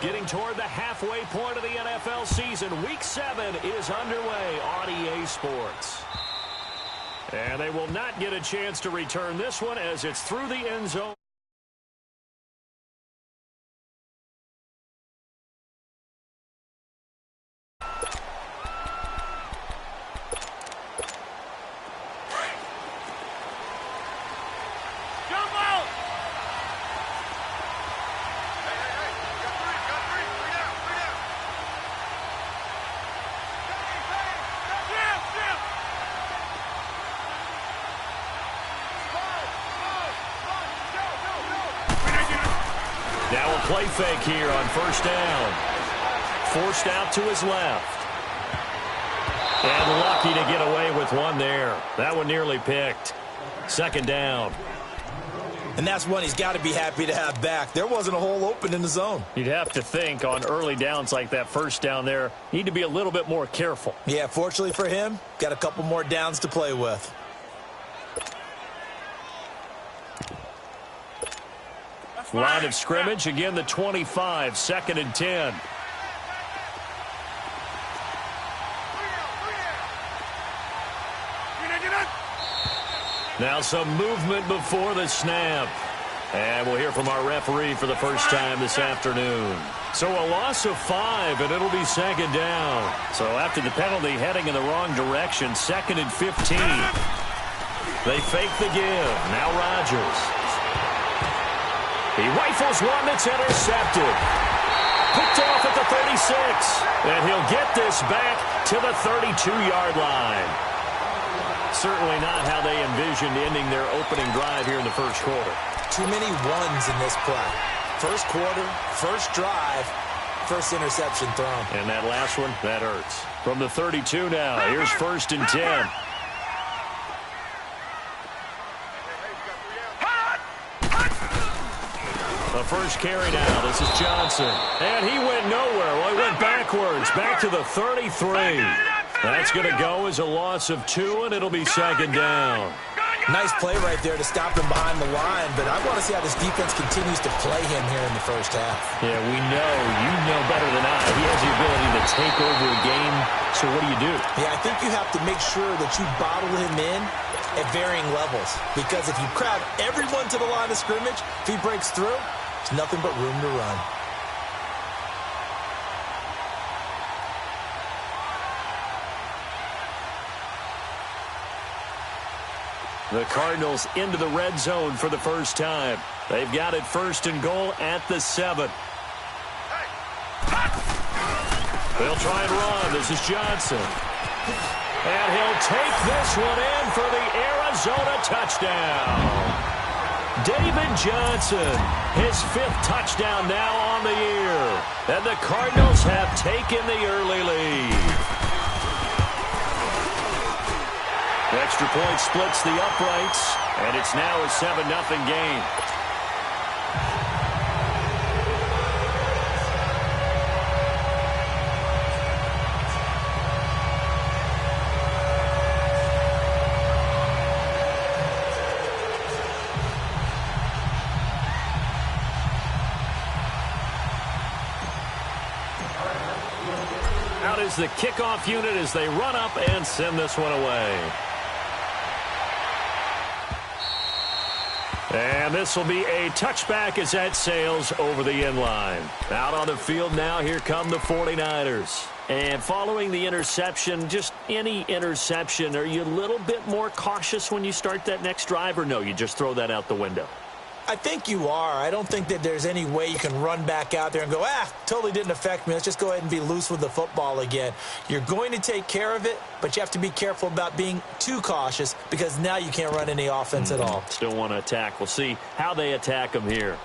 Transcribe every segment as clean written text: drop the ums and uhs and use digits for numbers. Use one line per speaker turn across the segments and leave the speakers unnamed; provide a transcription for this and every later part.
Getting toward the halfway point of the NFL season. Week 7 is underway on EA Sports. And they will not get a chance to return this one as it's through the end zone. Now a play fake here on first down. Forced out to his left. And lucky to get away with one there. That one nearly picked. Second down.
And that's one he's got to be happy to have back. There wasn't a hole open in the zone.
You'd have to think on early downs like that first down there, need to be a little bit more careful.
Yeah, fortunately for him, got a couple more downs to play with.
Line of scrimmage, again the 25, 2nd and 10. Now some movement before the snap. And we'll hear from our referee for the first time this afternoon. So a loss of 5, and it'll be 2nd down. So after the penalty heading in the wrong direction, 2nd and 15. They fake the give. Now Rodgers. He rifles one that's intercepted. Picked off at the 36. And he'll get this back to the 32-yard line. Certainly not how they envisioned ending their opening drive here in the first quarter.
Too many ones in this play. First quarter, first drive, first interception thrown.
And that last one, that hurts. From the 32 now, here's 1st and 10. The first carry now. This is Johnson. And he went nowhere. Well, he went backwards. Back to the 33. That's going to go as a loss of 2, and it'll be 2nd down.
Nice play right there to stop him behind the line, but I want to see how this defense continues to play him here in the first half.
Yeah, we know. You know better than I. He has the ability to take over a game. So what do?
Yeah, I think you have to make sure that you bottle him in at varying levels, because if you crowd everyone to the line of scrimmage, if he breaks through, there's nothing but room to run.
The Cardinals into the red zone for the first time. They've got it 1st and goal at the 7. They'll try and run. This is Johnson. And he'll take this one in for the Arizona touchdown. David Johnson, his 5th touchdown now on the year. And the Cardinals have taken the early lead. The extra point splits the uprights, and it's now a 7-0 game. Out is the kickoff unit as they run up and send this one away. And this will be a touchback as that sails over the end line. Out on the field now, here come the 49ers. And following the interception, just any interception, are you a little bit more cautious when you start that next drive, or no, you just throw that out the window?
I think you are. I don't think that there's any way you can run back out there and go, totally didn't affect me. Let's just go ahead and be loose with the football again. You're going to take care of it, but you have to be careful about being too cautious because now you can't run any offense at all.
Still want to attack. We'll see how they attack them here.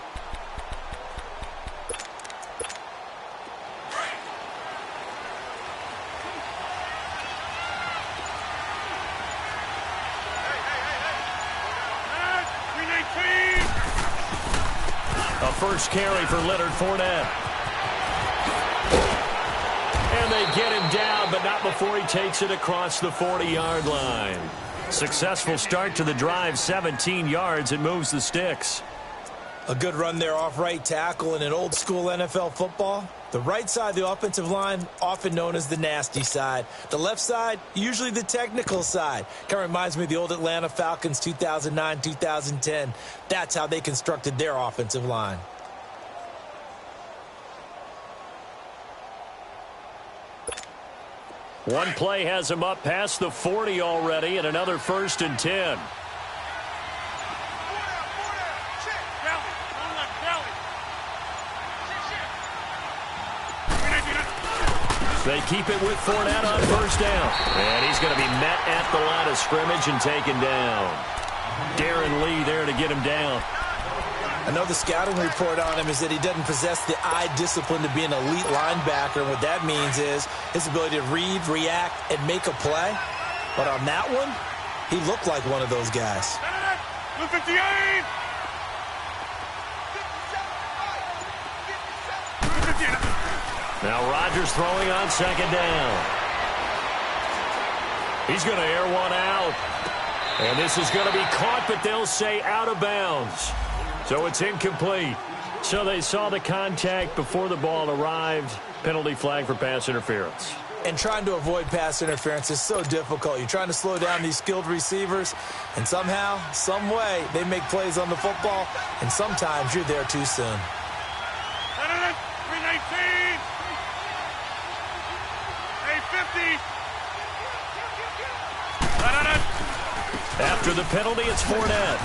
First carry for Leonard Fournette. And they get him down, but not before he takes it across the 40-yard line. Successful start to the drive, 17 yards, and moves the sticks.
A good run there off right tackle in an old-school NFL football. The right side of the offensive line, often known as the nasty side. The left side, usually the technical side. Kind of reminds me of the old Atlanta Falcons 2009-2010. That's how they constructed their offensive line.
One play has him up past the 40 already, and another 1st and 10. They keep it with Fournette on 1st down. And he's going to be met at the line of scrimmage and taken down. Darren Lee there to get him down.
I know the scouting report on him is that he doesn't possess the eye discipline to be an elite linebacker. And what that means is his ability to read, react, and make a play. But on that one, he looked like one of those guys.
58!
Now Rodgers throwing on 2nd down. He's going to air one out. And this is going to be caught, but they'll say out of bounds. So it's incomplete. So they saw the contact before the ball arrived. Penalty flag for pass interference.
And trying to avoid pass interference is so difficult. You're trying to slow down these skilled receivers, and somehow, some way, they make plays on the football, and sometimes you're there too soon.
319! 850!
After the penalty, it's Fournette.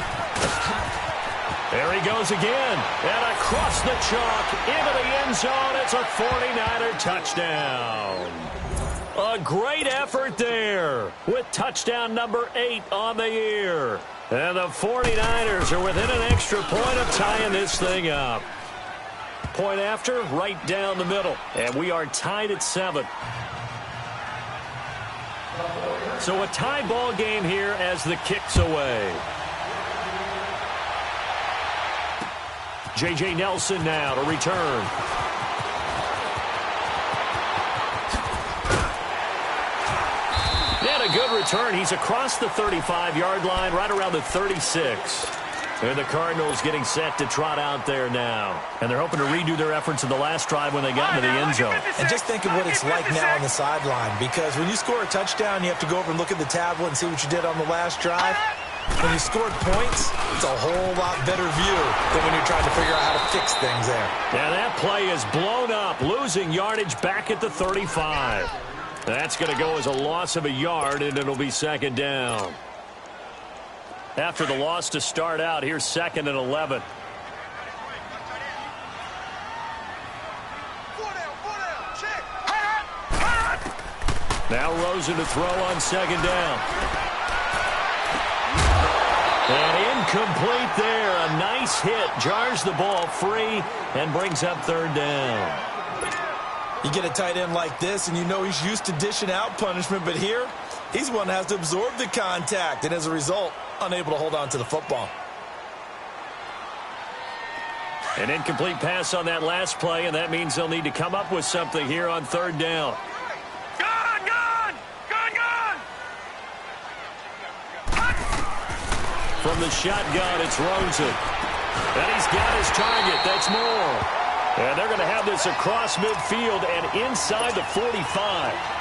There he goes again. And across the chalk into the end zone. It's a 49er touchdown. A great effort there with touchdown number 8 on the year. And the 49ers are within an extra point of tying this thing up. Point after, right down the middle. And we are tied at 7. So a tie ball game here as the kick's away. J.J. Nelson now to return. And a good return. He's across the 35-yard line, right around the 36. And the Cardinals getting set to trot out there now. And they're hoping to redo their efforts in the last drive when they got into the end zone.
And just think of what it's like now on the sideline. Because when you score a touchdown, you have to go over and look at the tablet and see what you did on the last drive. When you scored points, it's a whole lot better view than when you're trying to figure out how to fix things there.
Yeah, that play is blown up, losing yardage back at the 35. That's going to go as a loss of a yard, and it'll be 2nd down. After the loss to start out, here's 2nd and 11. Now Rosen to throw on 2nd down. And incomplete there. A nice hit. Jars the ball free and brings up 3rd down.
You get a tight end like this, and you know he's used to dishing out punishment, but here, he's one that has to absorb the contact, and as a result, unable to hold on to the football.
An incomplete pass on that last play, and that means they'll need to come up with something here on 3rd down. From the shotgun, it's Rosen. And he's got his target. That's more. And they're going to have this across midfield and inside the 45.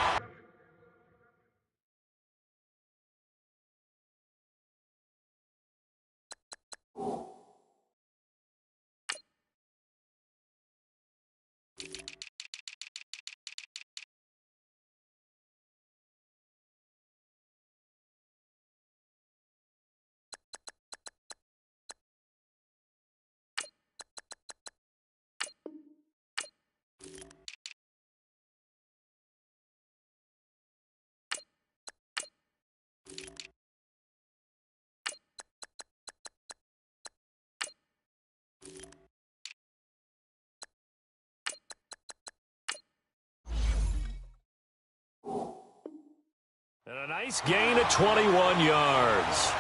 And a nice gain of 21 yards.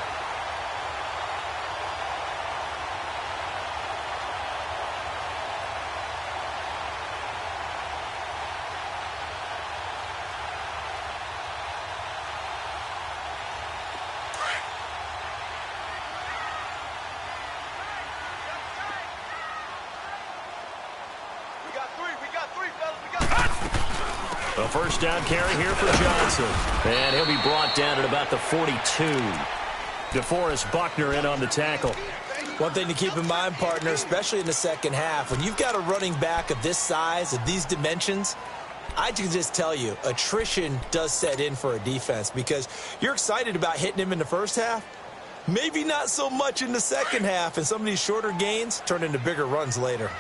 A first down carry here for Johnson. And he'll be brought down at about the 42. DeForest Buckner in on the tackle.
One thing to keep in mind, partner, especially in the second half, when you've got a running back of this size, of these dimensions, I can just tell you, attrition does set in for a defense because you're excited about hitting him in the first half. Maybe not so much in the second half, and some of these shorter gains turn into bigger runs later.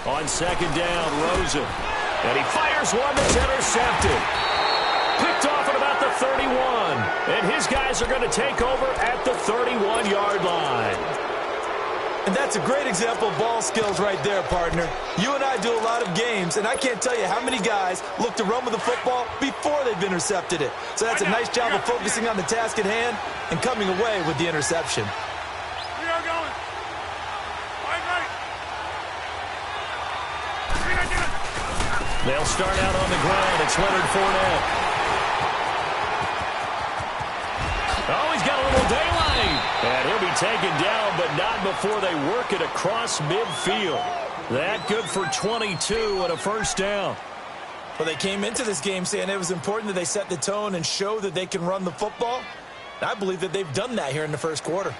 On second down, Rosen. And he fires one that's intercepted. Picked off at about the 31. And his guys are going to take over at the 31-yard line.
And that's a great example of ball skills right there, partner. You and I do a lot of games, and I can't tell you how many guys look to run with the football before they've intercepted it. So that's a nice job of focusing on the task at hand and coming away with the interception.
We are going. Right.
They'll start out on the ground. It's Leonard Fournette. Oh, he's got a little daylight. And he'll be taken down, but not before they work it across midfield. That good for 22 and a first down.
Well, they came into this game saying it was important that they set the tone and show that they can run the football. I believe that they've done that here in the first quarter.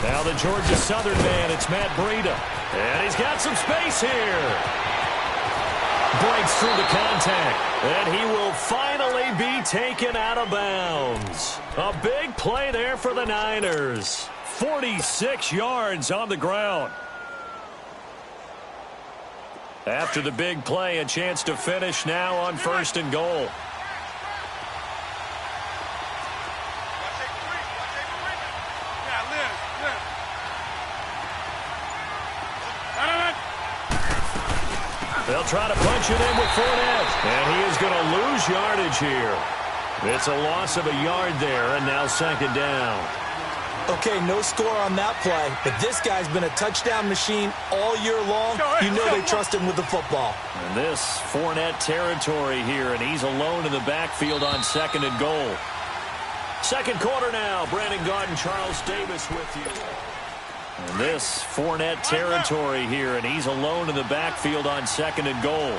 Now the Georgia Southern man, it's Matt Breida. And he's got some space here. Breaks through the contact. And he will finally be taken out of bounds. A big play there for the Niners. 46 yards on the ground. After the big play, a chance to finish now on first and goal. They'll try to punch it in with Fournette. And he is going to lose yardage here. It's a loss of a yard there, and now second down.
Okay, no score on that play, but this guy's been a touchdown machine all year long. You know they trust him with the football.
And this Fournette territory here, and he's alone in the backfield on second and goal. Second quarter now. Brandon Gaudin, Charles Davis with you. And this Fournette territory here, and he's alone in the backfield on second and goal.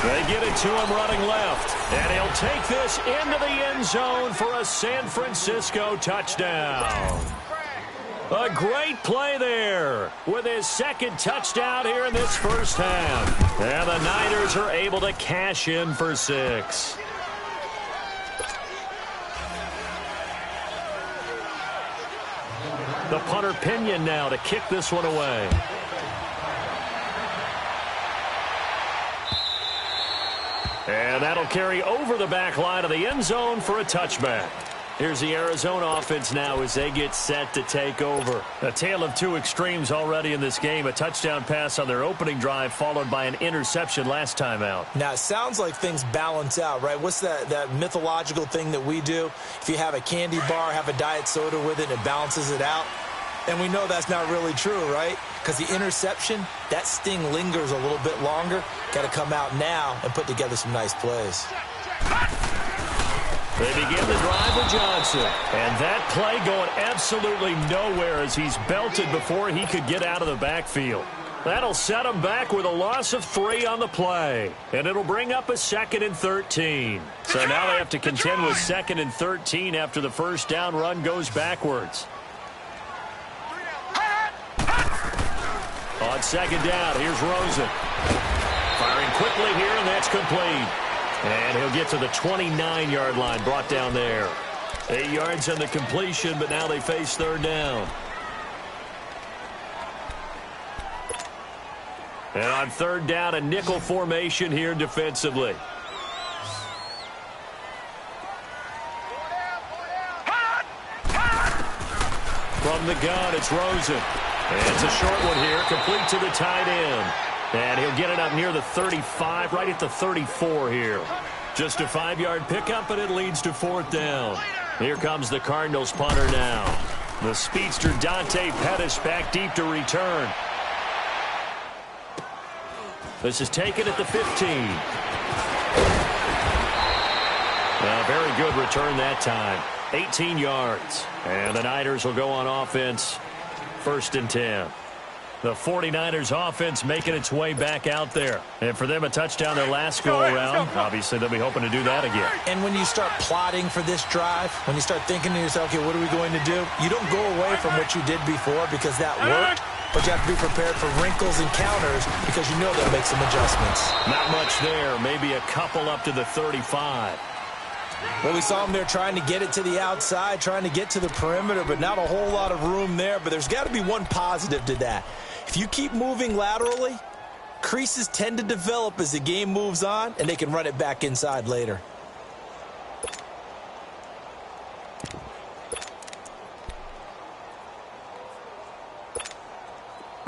They get it to him running left. And he'll take this into the end zone for a San Francisco touchdown. A great play there with his second touchdown here in this first half. And the Niners are able to cash in for 6. The punter Pinion now to kick this one away. And that'll carry over the back line of the end zone for a touchback. Here's the Arizona offense now as they get set to take over. A tale of two extremes already in this game. A touchdown pass on their opening drive followed by an interception last time out.
Now, it sounds like things balance out, right? What's that mythological thing that we do? If you have a candy bar, have a diet soda with it, it balances it out. And we know that's not really true, right? Because the interception, that sting lingers a little bit longer. Got to come out now and put together some nice plays.
They begin the drive with Johnson. And that play going absolutely nowhere as he's belted before he could get out of the backfield. That'll set him back with a loss of 3 on the play. And it'll bring up a 2nd and 13. So now they have to contend with 2nd and 13 after the first down run goes backwards. On second down, here's Rosen. Firing quickly here, and that's complete. And he'll get to the 29-yard line, brought down there. 8 yards on the completion, but now they face third down. And on third down, a nickel formation here defensively. From the gun, it's Rosen. And it's a short one here, complete to the tight end. And he'll get it up near the 35, right at the 34 here. Just a 5-yard pickup, and it leads to 4th down. Here comes the Cardinals punter now. The speedster Dante Pettis back deep to return. This is taken at the 15. A very good return that time. 18 yards. And the Niners will go on offense. 1st and 10. The 49ers offense making its way back out there. And for them, a touchdown their last go-around. Obviously, they'll be hoping to do that again.
And when you start plotting for this drive, when you start thinking to yourself, okay, what are we going to do? You don't go away from what you did before because that worked. But you have to be prepared for wrinkles and counters because you know they'll make some adjustments.
Not much there. Maybe a couple up to the 35.
Well, we saw him there trying to get it to the outside, trying to get to the perimeter, but not a whole lot of room there. But there's got to be one positive to that. If you keep moving laterally, creases tend to develop as the game moves on, and they can run it back inside later.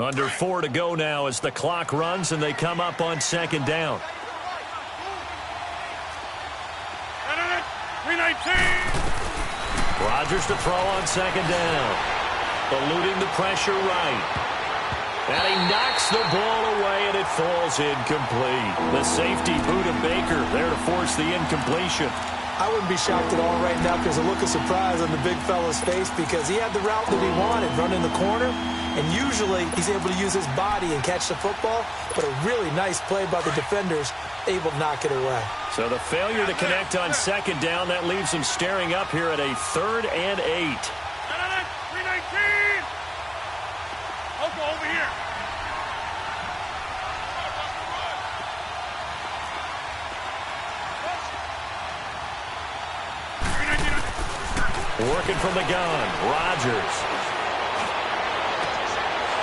Under 4 to go now as the clock runs and they come up on 2nd down.
319.
Rodgers to throw on 2nd down. Eluding the pressure right. And he knocks the ball away and it falls incomplete. The safety, Buda Baker, there to force the incompletion.
I wouldn't be shocked at all right now because a look of surprise on the big fella's face because he had the route that he wanted, running the corner. And usually he's able to use his body and catch the football, but a really nice play by the defenders, able to knock it away.
So the failure to connect on 2nd down, that leaves him staring up here at a 3rd and 8.
319. I'll go over here.
Working from the gun, Rodgers.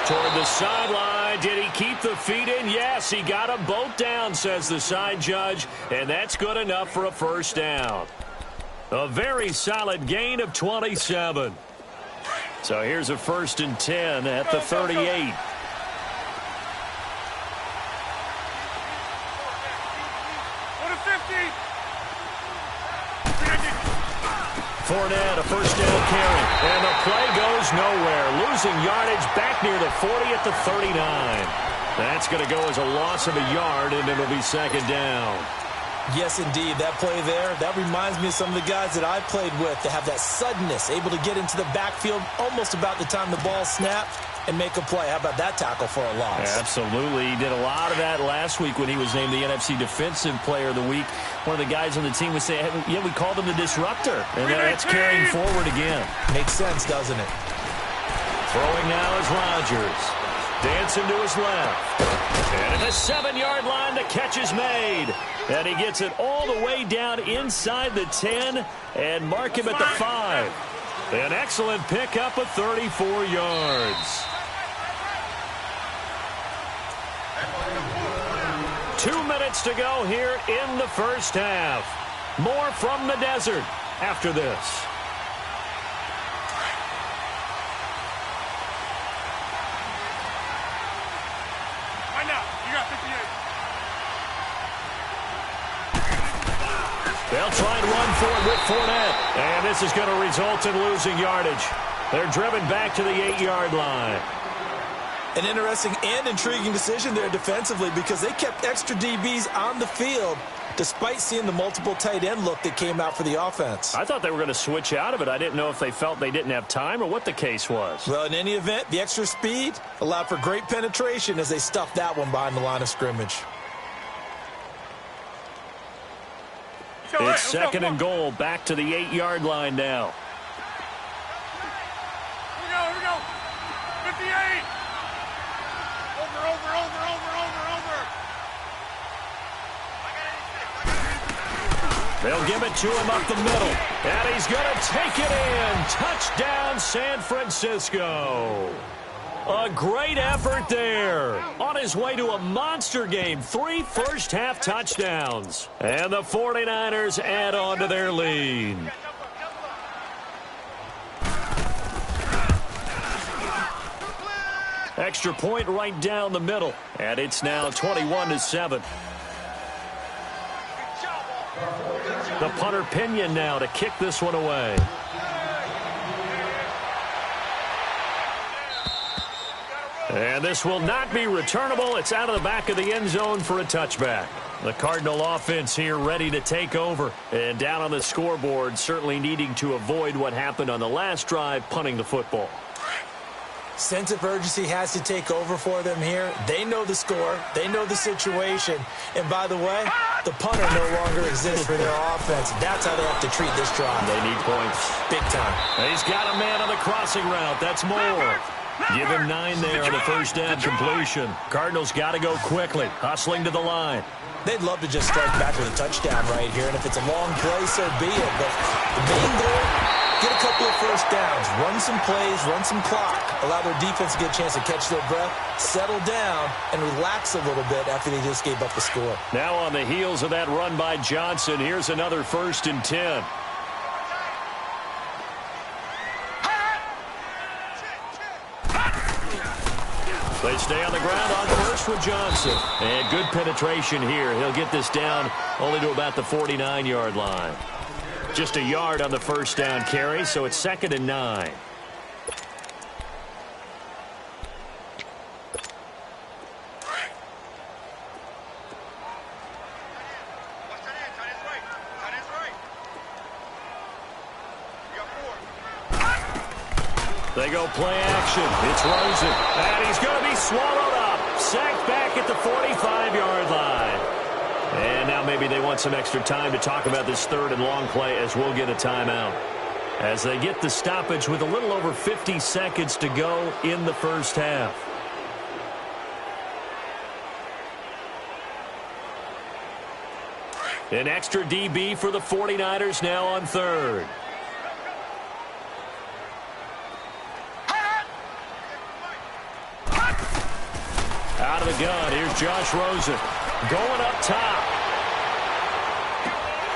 Toward the sideline. Did he keep the feet in? Yes, he got them both down, says the side judge, and that's good enough for a 1st down. A very solid gain of 27. So here's a 1st and 10 at the 38. Fournette, a 1st down carry. And the play goes nowhere. Losing yardage back near the 40 at the 39. That's going to go as a loss of a yard, and it'll be 2nd down.
Yes, indeed. That play there, that reminds me of some of the guys that I played with that have that suddenness, able to get into the backfield almost about the time the ball snapped and make a play. How about that tackle for a loss?
Absolutely. He did a lot of that last week when he was named the NFC Defensive Player of the Week. One of the guys on the team would say, yeah, we called him the disruptor. And that's carrying forward again.
Makes sense, doesn't it?
Throwing now is Rodgers. Dancing to his left. And at the 7-yard line, the catch is made. And he gets it all the way down inside the 10 and mark him at the 5. An excellent pickup of 34 yards. 2 minutes to go here in the 1st half. More from the desert after this.
Right now, you got 58.
They'll try and run for it with Fournette. And this is going to result in losing yardage. They're driven back to the 8-yard line.
An interesting and intriguing decision there defensively because they kept extra DBs on the field despite seeing the multiple tight end look that came out for the offense.
I thought they were going to switch out of it. I didn't know if they felt they didn't have time or what the case was.
Well, in any event, the extra speed allowed for great penetration as they stuffed that one behind the line of scrimmage.
It's 2nd and goal, back to the 8-yard line now.
Here we go. 58. Over.
They'll give it to him up the middle. And he's going to take it in. Touchdown, San Francisco. A great effort there. On his way to a monster game. 3 first-half touchdowns. And the 49ers add on to their lead. Extra point right down the middle, and it's now 21-7. The punter Pinion now to kick this one away. And this will not be returnable. It's out of the back of the end zone for a touchback. The Cardinal offense here ready to take over. And down on the scoreboard, certainly needing to avoid what happened on the last drive, punting the football.
Sense of urgency has to take over for them here. They know the score. They know the situation. And by the way, the punter no longer exists for their offense. That's how they have to treat this drive.
They need points.
Big time.
He's got a man on the crossing route. That's more. Give him 9 there on the first down completion. Cardinals got to go quickly, hustling to the line.
They'd love to just strike back with a touchdown right here, and if it's a long play, so be it. But the main goal, get a couple of first downs, run some plays, run some clock, allow their defense to get a chance to catch their breath, settle down, and relax a little bit after they just gave up the score.
Now on the heels of that run by Johnson, here's another 1st and 10. They stay on the ground on first with Johnson. And good penetration here. He'll get this down only to about the 49-yard line. Just a yard on the first down carry, so it's 2nd and 9. They go play action. It's Rosen. And he's going to be swallowed up. Sacked back at the 45-yard line. And now maybe they want some extra time to talk about this 3rd and long play as we'll get a timeout. As they get the stoppage with a little over 50 seconds to go in the first half. An extra DB for the 49ers now on 3rd. Out of the gun, here's Josh Rosen. Going up top.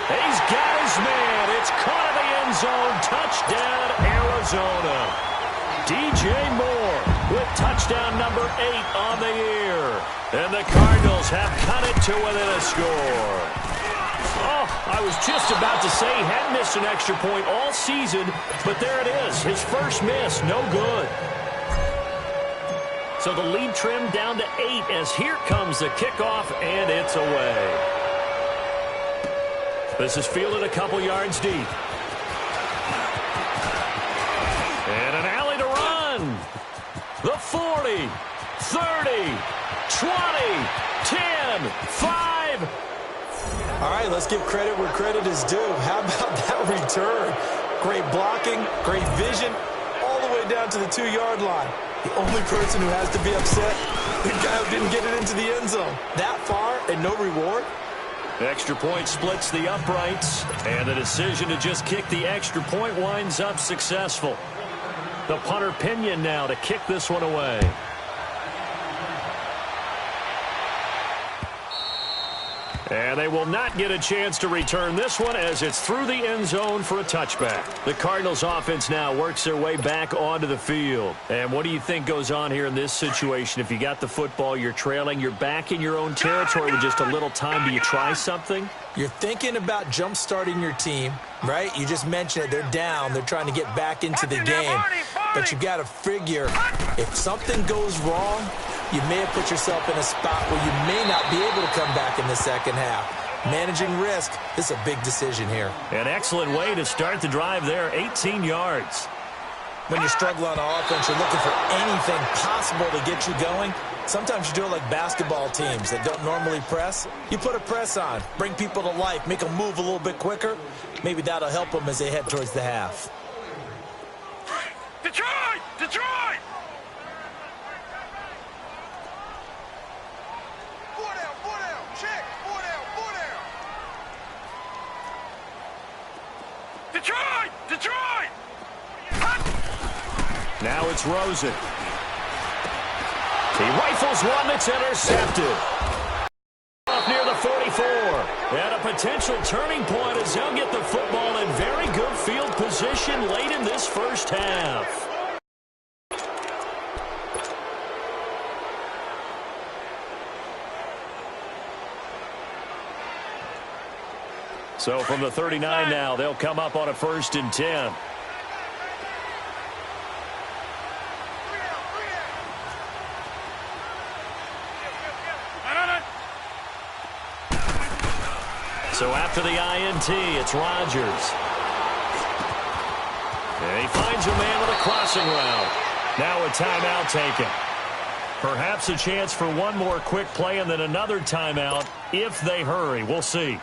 He's got his man. It's caught in the end zone. Touchdown, Arizona. DJ Moore with touchdown number 8 on the year. And the Cardinals have cut it to within a score. Oh, I was just about to say he hadn't missed an extra point all season, but there it is. His first miss, no good. So the lead trimmed down to 8 as here comes the kickoff, and it's away. This is fielded a couple yards deep. And an alley to run. The 40, 30, 20, 10, 5.
All right, let's give credit where credit is due. How about that return? Great blocking, great vision, all the way down to the 2-yard line. The only person who has to be upset, the guy who didn't get it into the end zone. That far and no reward?
Extra point splits the uprights, and the decision to just kick the extra point winds up successful. The punter Pinion now to kick this one away. And they will not get a chance to return this one as it's through the end zone for a touchback. The Cardinals offense now works their way back onto the field. And what do you think goes on here in this situation? If you got the football, you're trailing, you're back in your own territory with just a little time. Do you try something?
You're thinking about jump-starting your team, right? You just mentioned it. They're down. They're trying to get back into the game. But you got to figure if something goes wrong, you may have put yourself in a spot where you may not be able to come back in the second half. Managing risk, this is a big decision here.
An excellent way to start the drive there, 18 yards.
When you struggle on offense, you're looking for anything possible to get you going. Sometimes you do it like basketball teams that don't normally press. You put a press on, bring people to life, make them move a little bit quicker. Maybe that'll help them as they head towards the half.
Detroit! Detroit! Four down, check, four down. Detroit! Detroit!
Now it's Rosen. He rifles one that's intercepted. Up near the 44. And a potential turning point as they'll get the football in very good field position late in this first half. So from the 39 now, they'll come up on a 1st and 10. So after the INT, it's Rodgers. And he finds a man with a crossing route. Now a timeout taken. Perhaps a chance for one more quick play and then another timeout if they hurry. We'll see.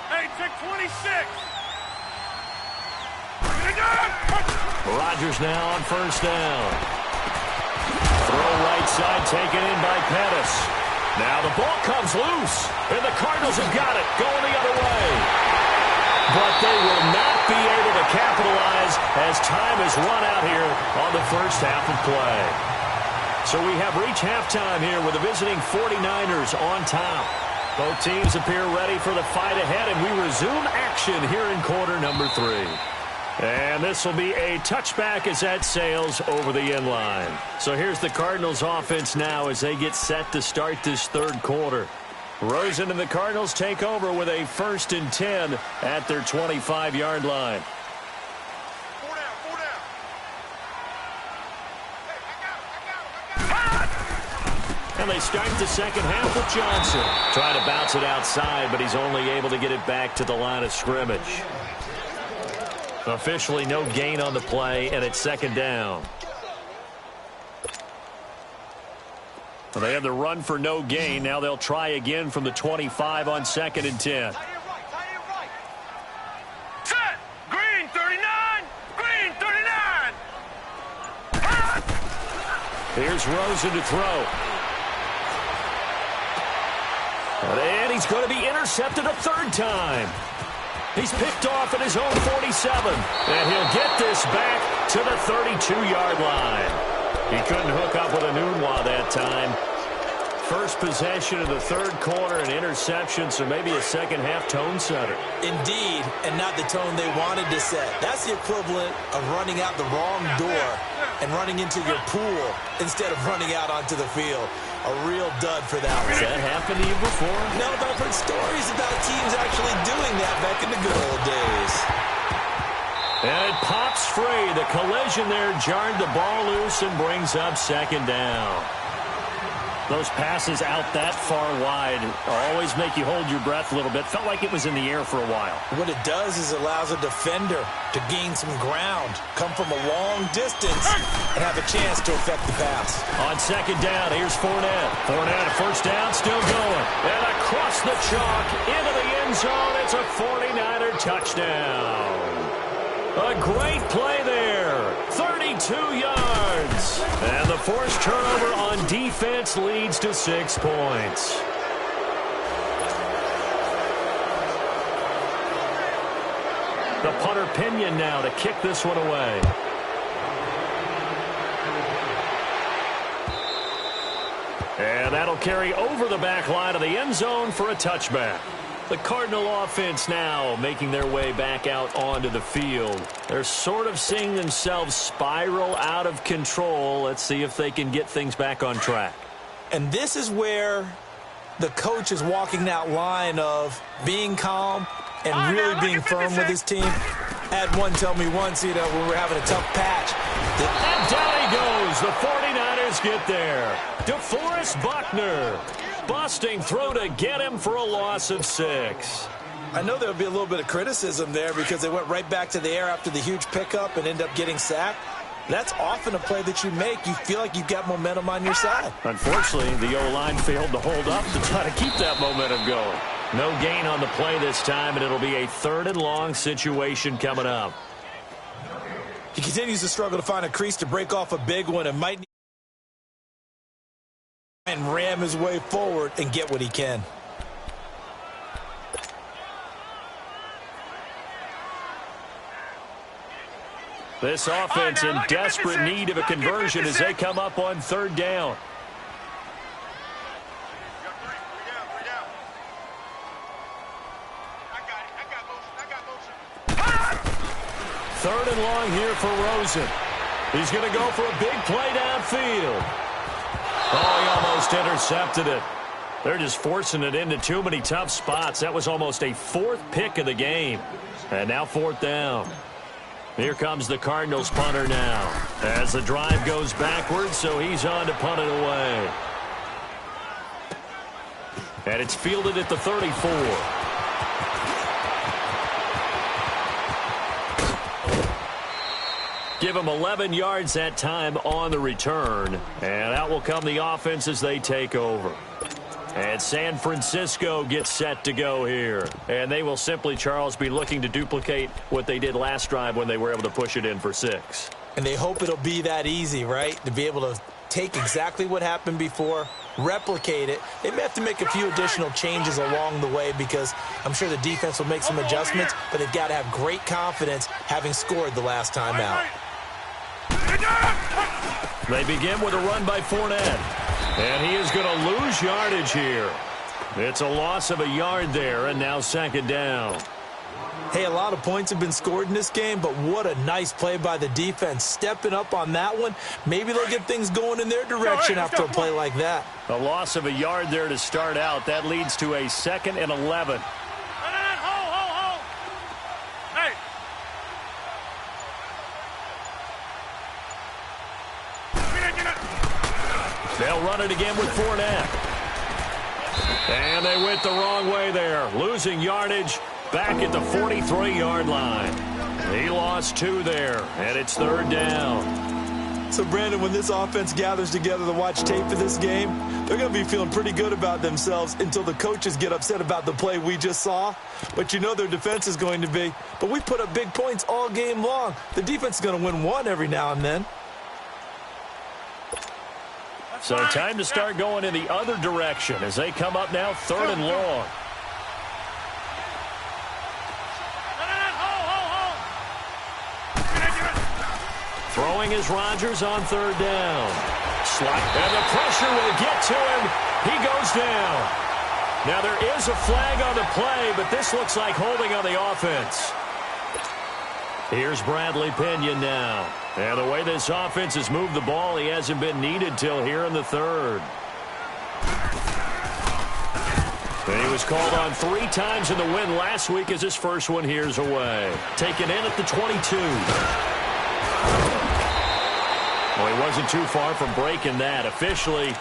Hey, check 26.
Rodgers now on 1st down. Throw right side taken in by Pettis. Now the ball comes loose, and the Cardinals have got it going the other way. But they will not be able to capitalize as time has run out here on the first half of play. So we have reached halftime here with the visiting 49ers on top. Both teams appear ready for the fight ahead, and we resume action here in quarter number 3. And this will be a touchback as that sails over the end line. So here's the Cardinals offense now as they get set to start this 3rd quarter. Rosen and the Cardinals take over with a 1st and 10 at their 25-yard line.
4 down, 4 down. Hey, I got it.
And they start the second half with Johnson. Trying to bounce it outside, but he's only able to get it back to the line of scrimmage. Officially no gain on the play, and it's 2nd down. Well, they had the run for no gain. Now they'll try again from the 25 on 2nd and 10.
Tie it right. Set. Green 39. Green 39.
Here's Rosen to throw. And he's going to be intercepted a 3rd time. He's picked off at his own 47. And he'll get this back to the 32-yard line. He couldn't hook up with a Nunwa that time. First possession of the 3rd quarter, an interception, so maybe a second-half tone setter.
Indeed, and not the tone they wanted to set. That's the equivalent of running out the wrong door and running into your pool instead of running out onto the field. A real dud for that one.
Has that happened to you before?
No, but I've heard stories about teams actually doing that back in the good old days.
And it pops free. The collision there jarred the ball loose and brings up 2nd down. Those passes out that far wide always make you hold your breath a little bit. Felt like it was in the air for a while.
What it does is it allows a defender to gain some ground, come from a long distance, and have a chance to affect the pass.
On 2nd down, here's Fournette. Fournette, 1st down, still going. And across the chalk, into the end zone. It's a 49er touchdown. A great play there. 32 yards. And the forced turnover on defense leads to 6 points. The punter Pinion now to kick this one away. And that'll carry over the back line of the end zone for a touchback. The Cardinal offense now making their way back out onto the field. They're sort of seeing themselves spiral out of control. Let's see if they can get things back on track.
And this is where the coach is walking that line of being calm and really being firm with his team. Had one tell me once, when we're having a tough patch.
And down he goes. The 49ers get there. DeForest Buckner. Busting through to get him for a loss of 6.
I know there'll be a little bit of criticism there because they went right back to the air after the huge pickup and ended up getting sacked. That's often a play that you make. You feel like you've got momentum on your side.
Unfortunately, the O-line failed to hold up to try to keep that momentum going. No gain on the play this time, and it'll be a 3rd and long situation coming up.
He continues to struggle to find a crease to break off a big one and might need and ram his way forward and get what he can.
This offense in desperate need of a conversion as they come up on 3rd down.
Three down. I got motion.
3rd and long here for Rosen. He's going to go for a big play downfield. Oh, he almost intercepted it. They're just forcing it into too many tough spots. That was almost a fourth pick of the game. And now fourth down. Here comes the Cardinals punter now. As the drive goes backwards, so he's on to punt it away. And it's fielded at the 34. Give him 11 yards that time on the return. And out will come the offense as they take over. And San Francisco gets set to go here. And they will simply, Charles, be looking to duplicate what they did last drive when they were able to push it in for 6.
And they hope it'll be that easy, right? To be able to take exactly what happened before, replicate it. They may have to make a few additional changes along the way because I'm sure the defense will make some adjustments, but they've got to have great confidence having scored the last time out.
They begin with a run by Fournette. And he is going to lose yardage here. It's a loss of a yard there, and now second down.
Hey, a lot of points have been scored in this game, but what a nice play by the defense. Stepping up on that one, maybe they'll get things going in their direction after a play like that.
A loss of a yard there to start out. That leads to a 2nd and 11. They'll run it again with Fournette. And they went the wrong way there. Losing yardage back at the 43-yard line. He lost 2 there, and it's third down.
So, Brandon, when this offense gathers together to watch tape for this game, they're going to be feeling pretty good about themselves until the coaches get upset about the play we just saw. But you know their defense is going to be. But we put up big points all game long. The defense is going to win one every now and then.
So time to start going in the other direction as they come up now 3rd and long. Throwing is Rodgers on 3rd down. And the pressure will get to him. He goes down. Now there is a flag on the play, but this looks like holding on the offense. Here's Bradley Pinion now. And the way this offense has moved the ball, he hasn't been needed till here in the 3rd. And he was called on 3 times in the win last week as his first one here's away. Taken in at the 22. Well, he wasn't too far from breaking that. Officially,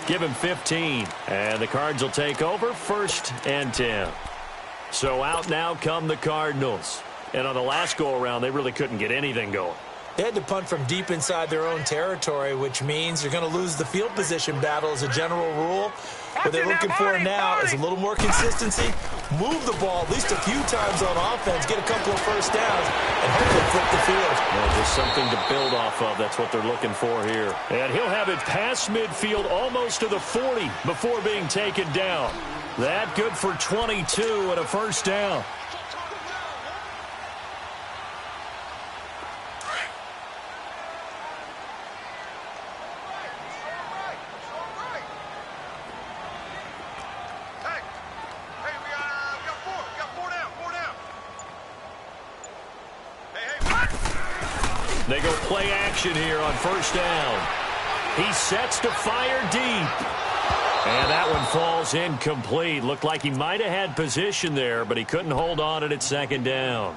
give him 15. And the Cards will take over 1st and 10. So out now come the Cardinals. And on the last go-around, they really couldn't get anything going.
They had to punt from deep inside their own territory, which means you're going to lose the field position battle as a general rule. What they're looking for now is a little more consistency, move the ball at least a few times on offense, get a couple of first downs, and hopefully flip the field.
Well, just something to build off of. That's what they're looking for here. And he'll have it past midfield almost to the 40 before being taken down. That good for 22 and a first down. They go play action here on first down. He sets to fire deep. And that one falls incomplete. Looked like he might have had position there, but he couldn't hold on at second down.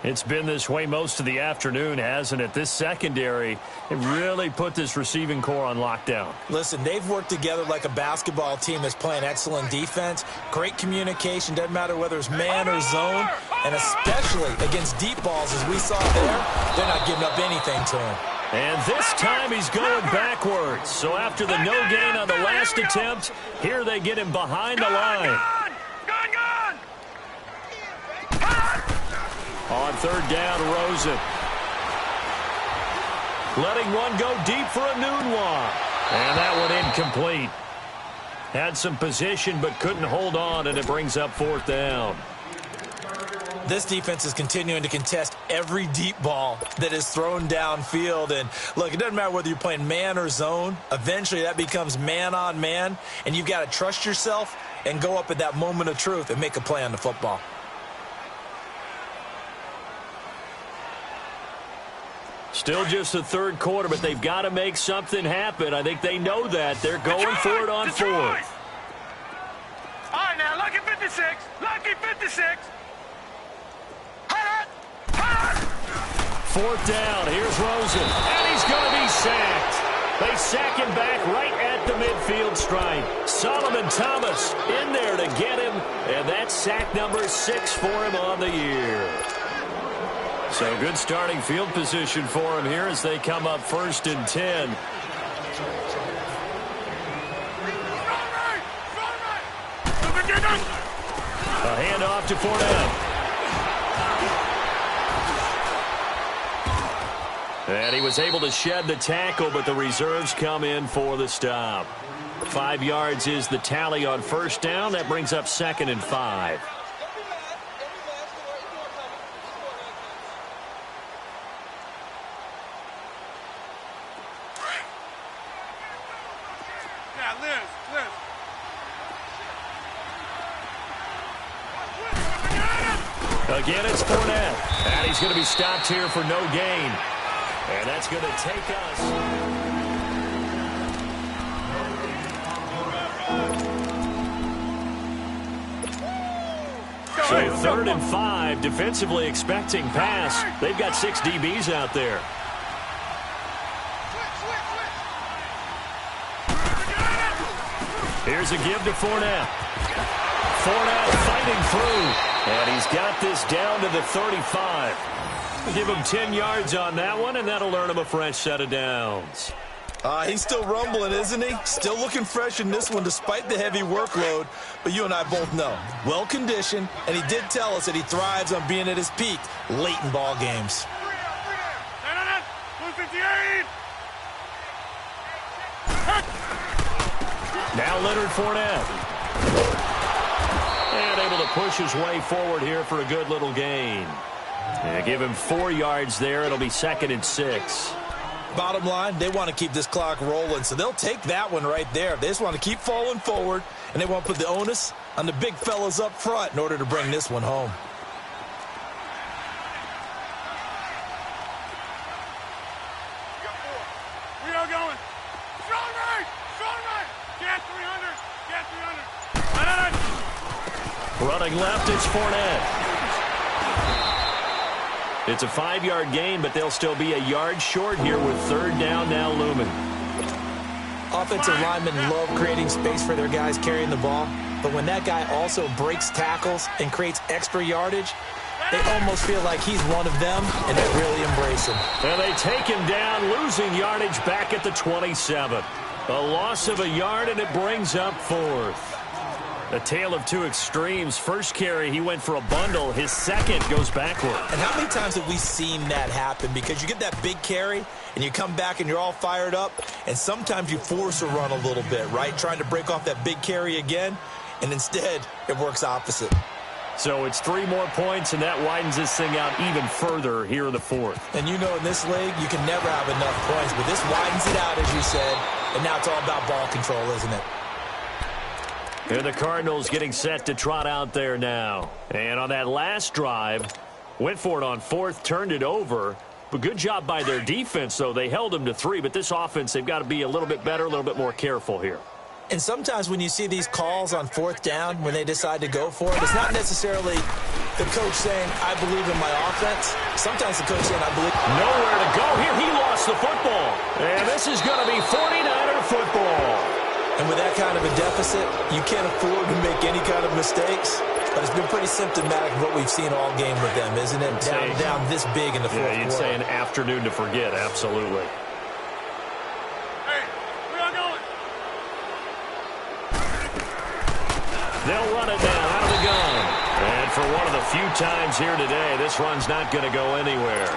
It's been this way most of the afternoon, hasn't it? This secondary, it really put this receiving core on lockdown.
Listen, they've worked together like a basketball team that's playing excellent defense. Great communication, doesn't matter whether it's man or zone. And especially against deep balls, as we saw there, they're not giving up anything to him.
And this time he's going backwards. So after the no gain on the last attempt, here they get him behind the line. On third down, Rosen. Letting one go deep for a noon walk. And that one incomplete. Had some position but couldn't hold on, and it brings up fourth down.
This defense is continuing to contest every deep ball that is thrown downfield. And look, it doesn't matter whether you're playing man or zone. Eventually that becomes man on man, and you've got to trust yourself and go up at that moment of truth and make a play on the football.
Still just the third quarter, but they've got to make something happen. I think they know that. They're going for it on fourth.
All right, now, lucky 56. Lucky 56.
Fourth down. Here's Rosen. And he's going to be sacked. They sack him back right at the midfield stripe. Solomon Thomas in there to get him. And that's sack number 6 for him on the year. So good starting field position for him here as they come up 1st and 10. A handoff to Fournette. And he was able to shed the tackle, but the reserves come in for the stop. 5 yards is the tally on first down. That brings up 2nd and 5. Again, it's Fournette. And he's going to be stopped here for no gain. And that's going to take us. So 3rd and 5, defensively expecting pass. They've got 6 DBs out there. Here's a give to Fournette. Fournette fighting through. And he's got this down to the 35. Give him 10 yards on that one, and that'll earn him a fresh set of downs.
He's still rumbling, isn't he? Still looking fresh in this one despite the heavy workload. But you and I both know, well-conditioned, and he did tell us that he thrives on being at his peak late in ball games.
Now Leonard Fournette. And able to push his way forward here for a good little gain. And give him 4 yards there. It'll be 2nd and 6.
Bottom line, they want to keep this clock rolling, so they'll take that one right there. They just want to keep falling forward, and they want to put the onus on the big fellas up front in order to bring this one home.
We are going. Strong right. Strong right. Get 300. Get 300.
Running left, it's Fournette. It's a 5-yard gain, but they'll still be a yard short here with 3rd down now looming.
Offensive linemen love creating space for their guys carrying the ball, but when that guy also breaks tackles and creates extra yardage, they almost feel like he's one of them, and they really embrace him.
And they take him down, losing yardage back at the 27. A loss of a yard, and it brings up 4th. A tale of two extremes. First carry, he went for a bundle. His second goes backward.
And how many times have we seen that happen? Because you get that big carry, and you come back, and you're all fired up, and sometimes you force a run a little bit, right? Trying to break off that big carry again, and instead, it works opposite.
So it's 3 more points, and that widens this thing out even further here in the 4th.
And you know in this league, you can never have enough points, but this widens it out, as you said, and now it's all about ball control, isn't it?
And the Cardinals getting set to trot out there now. And on that last drive, went for it on 4th, turned it over. But good job by their defense, though. They held them to 3, but this offense, they've got to be a little bit better, a little bit more careful here.
And sometimes when you see these calls on 4th down, when they decide to go for it, it's not necessarily the coach saying, I believe in my offense. Sometimes the coach saying, I believe.
Nowhere to go here. He lost the football. And this is going to be 49er football.
And with that kind of a deficit, you can't afford to make any kind of mistakes. But it's been pretty symptomatic of what we've seen all game with them, isn't it? Down this big in the 4th quarter.
Yeah, you'd say an afternoon to forget, absolutely.
Hey, we are going.
They'll run it down out of the gun. And for one of the few times here today, this run's not going to go anywhere.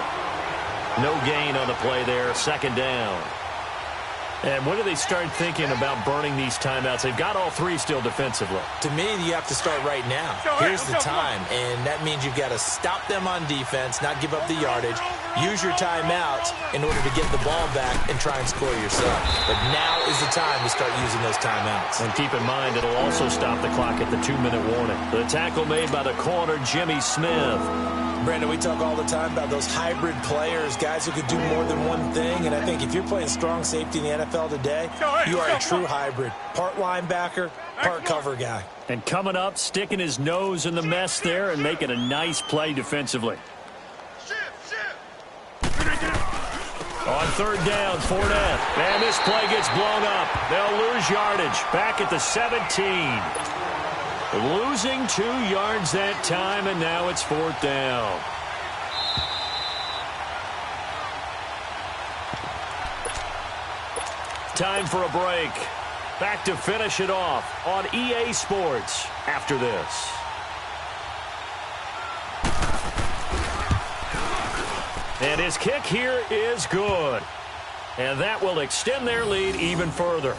No gain on the play there, 2nd down. And when do they start thinking about burning these timeouts? They've got all 3 still defensively.
To me, you have to start right now. Here's the time, and that means you've got to stop them on defense, not give up the yardage, use your timeouts in order to get the ball back and try and score yourself. But now is the time to start using those timeouts.
And keep in mind, it'll also stop the clock at the 2-minute warning. The tackle made by the corner, Jimmy Smith.
Brandon, we talk all the time about those hybrid players, guys who could do more than one thing. And I think if you're playing strong safety in the NFL today, you are a true hybrid. Part linebacker, part cover guy.
And coming up, sticking his nose in the mess there and making a nice play defensively. On third down, Fournette. And this play gets blown up. They'll lose yardage. Back at the 17. Losing 2 yards that time, and now it's 4th down. Time for a break. Back to finish it off on EA Sports after this. And his kick here is good. And that will extend their lead even further.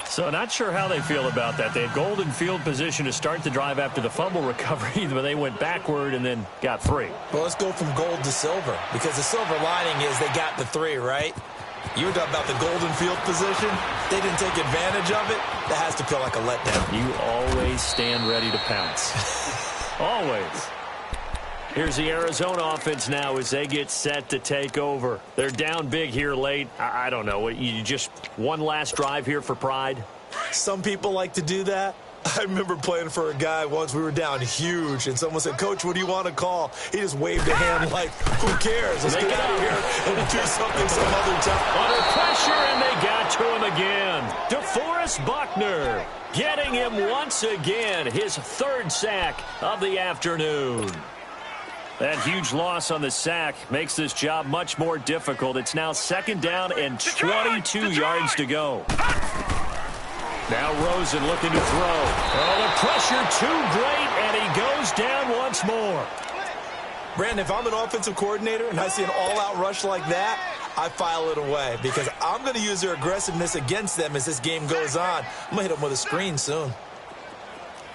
So not sure how they feel about that. They had golden field position to start the drive after the fumble recovery, but they went backward and then got 3.
Well, let's go from gold to silver, because the silver lining is they got the 3, right? You were talking about the golden field position. They didn't take advantage of it. That has to feel like a letdown.
You always stand ready to pounce. Always. Here's the Arizona offense now as they get set to take over. They're down big here late. I don't know. You just one last drive here for pride?
Some people like to do that. I remember playing for a guy once. We were down huge, and someone said, "Coach, what do you want to call?" He just waved a hand like, "Who cares? Let's get out of here and do something some other time."
Under pressure, and they got to him again. DeForest Buckner getting him once again, his 3rd sack of the afternoon. That huge loss on the sack makes this job much more difficult. It's now 2nd down and 22 yards to go. Now Rosen looking to throw. Oh, the pressure too great, and he goes down once more.
Brandon, if I'm an offensive coordinator and I see an all-out rush like that, I file it away because I'm going to use their aggressiveness against them as this game goes on. I'm going to hit them with a screen soon.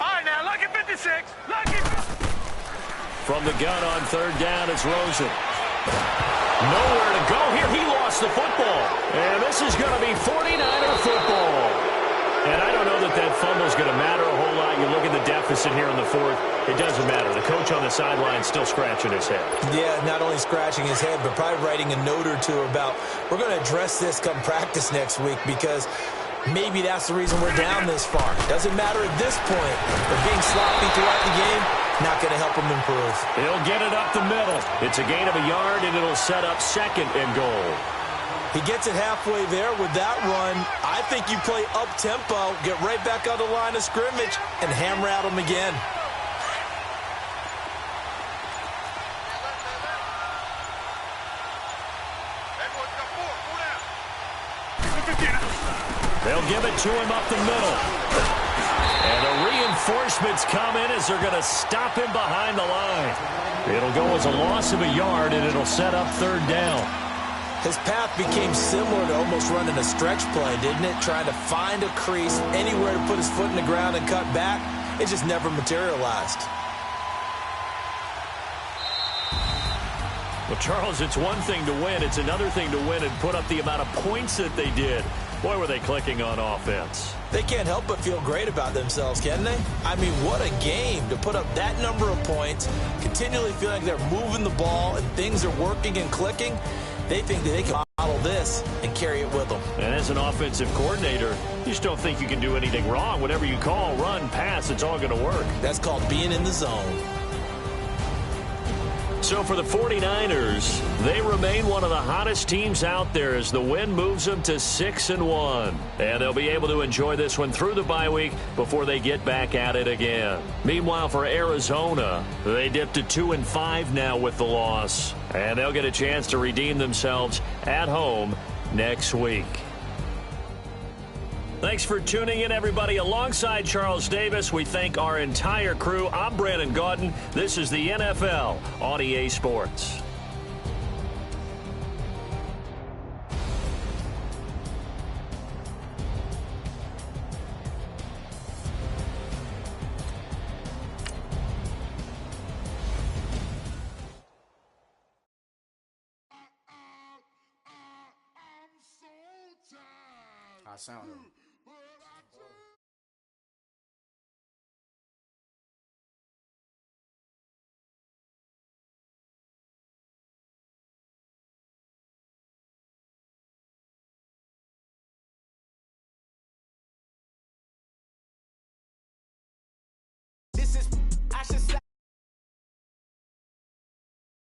All right, now, look at 56. Look at...
From the gun on 3rd down, it's Rosen. Nowhere to go here. He lost the football. And this is going to be 49er football. And I don't know that that fumble is going to matter a whole lot. You look at the deficit here in the 4th. It doesn't matter. The coach on the sideline still scratching his head. Yeah,
not only scratching his head, but probably writing a note or two about, we're going to address this come practice next week because maybe that's the reason we're down this far. Doesn't matter at this point. But being sloppy throughout the game, not going to help him improve.
He'll get it up the middle. It's a gain of a yard, and it'll set up 2nd and goal.
He gets it halfway there with that run. I think you play up-tempo, get right back on the line of scrimmage, and hammer at him again.
They'll give it to him up the middle. And the reinforcements come in as they're going to stop him behind the line. It'll go as a loss of a yard, and it'll set up 3rd down.
His path became similar to almost running a stretch play, didn't it? Trying to find a crease, anywhere to put his foot in the ground and cut back. It just never materialized.
Well, Charles, it's one thing to win. It's another thing to win and put up the amount of points that they did. Boy, were they clicking on offense.
They can't help but feel great about themselves, can they? I mean, what a game to put up that number of points, continually feeling like they're moving the ball and things are working and clicking. They think that they can model this and carry it with them.
And as an offensive coordinator, you just don't think you can do anything wrong. Whatever you call, run, pass, it's all going to work.
That's called being in the zone.
So for the 49ers, they remain one of the hottest teams out there as the win moves them to 6-1. And they'll be able to enjoy this one through the bye week before they get back at it again. Meanwhile, for Arizona, they dipped to 2-5 now with the loss. And they'll get a chance to redeem themselves at home next week. Thanks for tuning in, everybody. Alongside Charles Davis, we thank our entire crew. I'm Brandon Gaudin. This is the NFL on EA Sports.
I sound